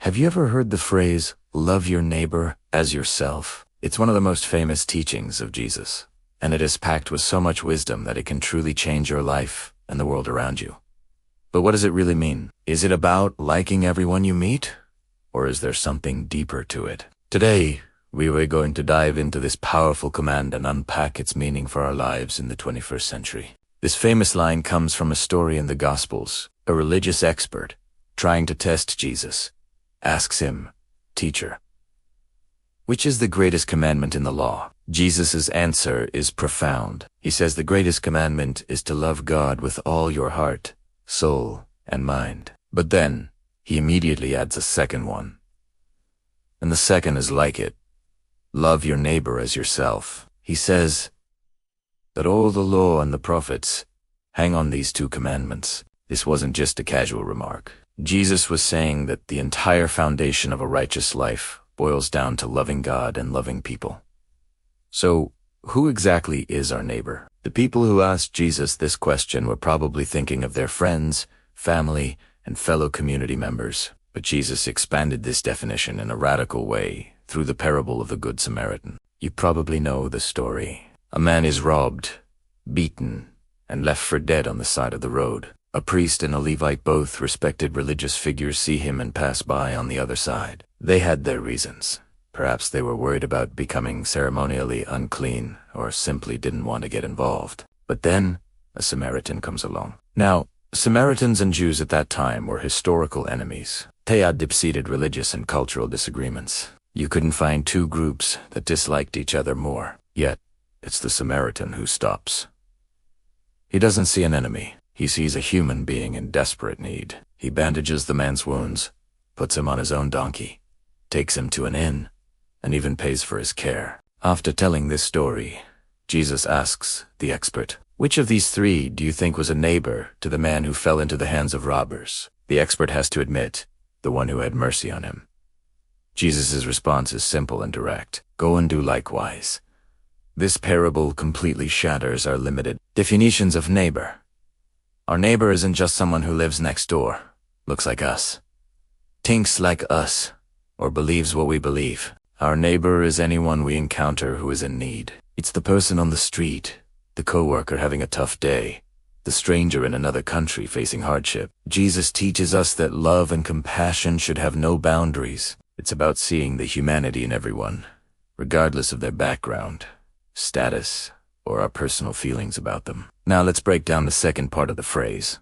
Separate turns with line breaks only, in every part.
Have you ever heard the phrase, love your neighbor as yourself? It's one of the most famous teachings of Jesus, and it is packed with so much wisdom that it can truly change your life and the world around you. But what does it really mean? Is it about liking everyone you meet? Or is there something deeper to it? Today, we are going to dive into this powerful command and unpack its meaning for our lives in the 21st century. This famous line comes from a story in the Gospels. A religious expert, trying to test Jesus, asks him, "Teacher, which is the greatest commandment in the law?" Jesus' answer is profound. He says the greatest commandment is to love God with all your heart, soul, and mind. But then, he immediately adds a second one. And the second is like it. Love your neighbor as yourself. He says that all the law and the prophets hang on these two commandments. This wasn't just a casual remark. Jesus was saying that the entire foundation of a righteous life boils down to loving God and loving people. So, who exactly is our neighbor? The people who asked Jesus this question were probably thinking of their friends, family, and fellow community members. But Jesus expanded this definition in a radical way through the parable of the Good Samaritan. You probably know the story. A man is robbed, beaten, and left for dead on the side of the road. A priest and a Levite, both respected religious figures, see him and pass by on the other side. They had their reasons. Perhaps they were worried about becoming ceremonially unclean or simply didn't want to get involved. But then, a Samaritan comes along. Now, Samaritans and Jews at that time were historical enemies. They had deep-seated religious and cultural disagreements. You couldn't find two groups that disliked each other more. Yet, it's the Samaritan who stops. He doesn't see an enemy. He sees a human being in desperate need. He bandages the man's wounds, puts him on his own donkey, takes him to an inn, and even pays for his care. After telling this story, Jesus asks the expert, "Which of these three do you think was a neighbor to the man who fell into the hands of robbers?" The expert has to admit, the one who had mercy on him. Jesus' response is simple and direct. Go and do likewise. This parable completely shatters our limited definitions of neighbor. Our neighbor isn't just someone who lives next door, looks like us, thinks like us, or believes what we believe. Our neighbor is anyone we encounter who is in need. It's the person on the street, the coworker having a tough day, the stranger in another country facing hardship. Jesus teaches us that love and compassion should have no boundaries. It's about seeing the humanity in everyone, regardless of their background, status, or our personal feelings about them. Now let's break down the second part of the phrase.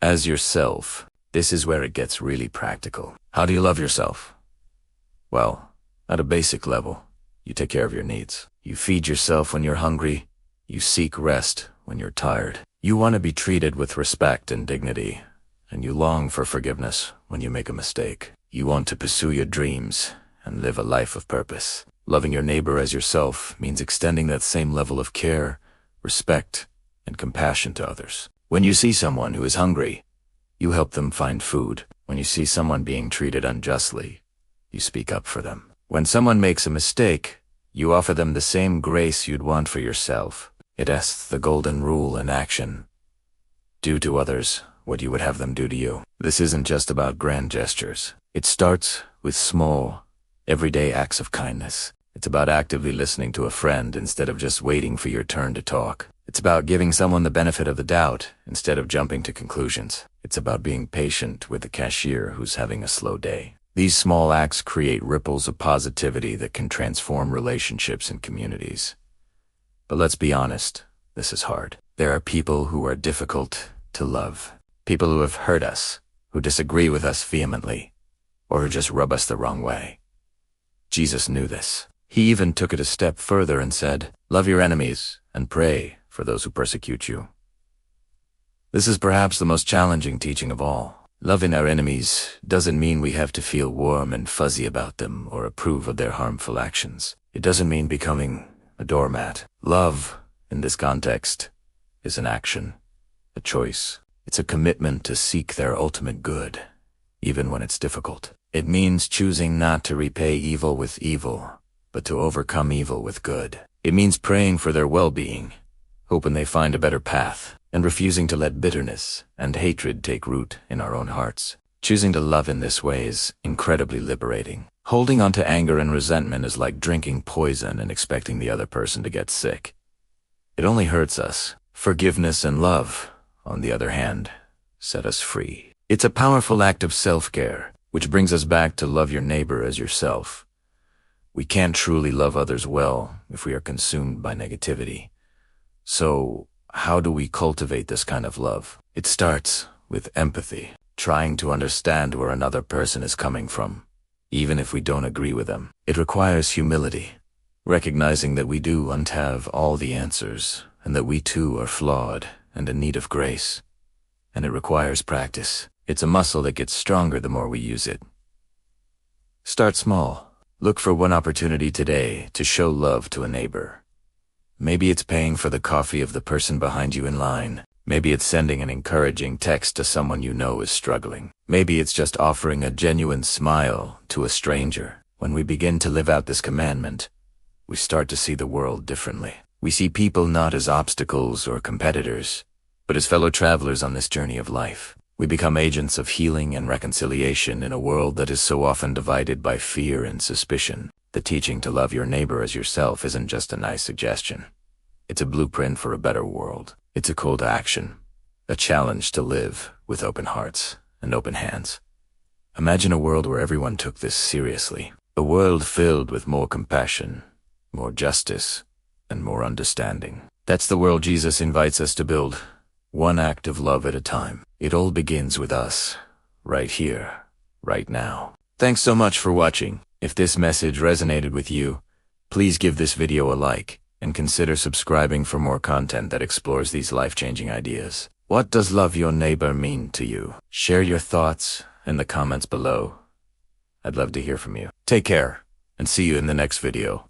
As yourself. This is where it gets really practical. How do you love yourself? Well, at a basic level, you take care of your needs. You feed yourself when you're hungry. You seek rest when you're tired. You want to be treated with respect and dignity, and you long for forgiveness when you make a mistake. You want to pursue your dreams and live a life of purpose. Loving your neighbor as yourself means extending that same level of care, respect, and compassion to others. When you see someone who is hungry, you help them find food. When you see someone being treated unjustly, you speak up for them. When someone makes a mistake, you offer them the same grace you'd want for yourself. It asks the golden rule in action. Do to others what you would have them do to you. This isn't just about grand gestures. It starts with small, everyday acts of kindness. It's about actively listening to a friend instead of just waiting for your turn to talk. It's about giving someone the benefit of the doubt instead of jumping to conclusions. It's about being patient with the cashier who's having a slow day. These small acts create ripples of positivity that can transform relationships and communities. But let's be honest, this is hard. There are people who are difficult to love. People who have hurt us, who disagree with us vehemently, or who just rub us the wrong way. Jesus knew this. He even took it a step further and said, "Love your enemies and pray for those who persecute you." This is perhaps the most challenging teaching of all. Loving our enemies doesn't mean we have to feel warm and fuzzy about them or approve of their harmful actions. It doesn't mean becoming a doormat. Love, in this context, is an action, a choice. It's a commitment to seek their ultimate good, even when it's difficult. It means choosing not to repay evil with evil, but to overcome evil with good. It means praying for their well-being, hoping they find a better path, and refusing to let bitterness and hatred take root in our own hearts. Choosing to love in this way is incredibly liberating. Holding on to anger and resentment is like drinking poison and expecting the other person to get sick. It only hurts us. Forgiveness and love, on the other hand, set us free. It's a powerful act of self-care, which brings us back to love your neighbor as yourself. We can't truly love others well if we are consumed by negativity. So, how do we cultivate this kind of love? It starts with empathy, trying to understand where another person is coming from, even if we don't agree with them. It requires humility, recognizing that we don't have all the answers, and that we too are flawed and in need of grace. And it requires practice. It's a muscle that gets stronger the more we use it. Start small. Look for one opportunity today to show love to a neighbor. Maybe it's paying for the coffee of the person behind you in line. Maybe it's sending an encouraging text to someone you know is struggling. Maybe it's just offering a genuine smile to a stranger. When we begin to live out this commandment, we start to see the world differently. We see people not as obstacles or competitors, but as fellow travelers on this journey of life. We become agents of healing and reconciliation in a world that is so often divided by fear and suspicion. The teaching to love your neighbor as yourself isn't just a nice suggestion. It's a blueprint for a better world. It's a call to action, a challenge to live with open hearts and open hands. Imagine a world where everyone took this seriously. A world filled with more compassion, more justice, and more understanding. That's the world Jesus invites us to build, one act of love at a time. It all begins with us, right here, right now. Thanks so much for watching. If this message resonated with you, please give this video a like and consider subscribing for more content that explores these life-changing ideas. What does love your neighbor mean to you? Share your thoughts in the comments below. I'd love to hear from you. Take care, and see you in the next video.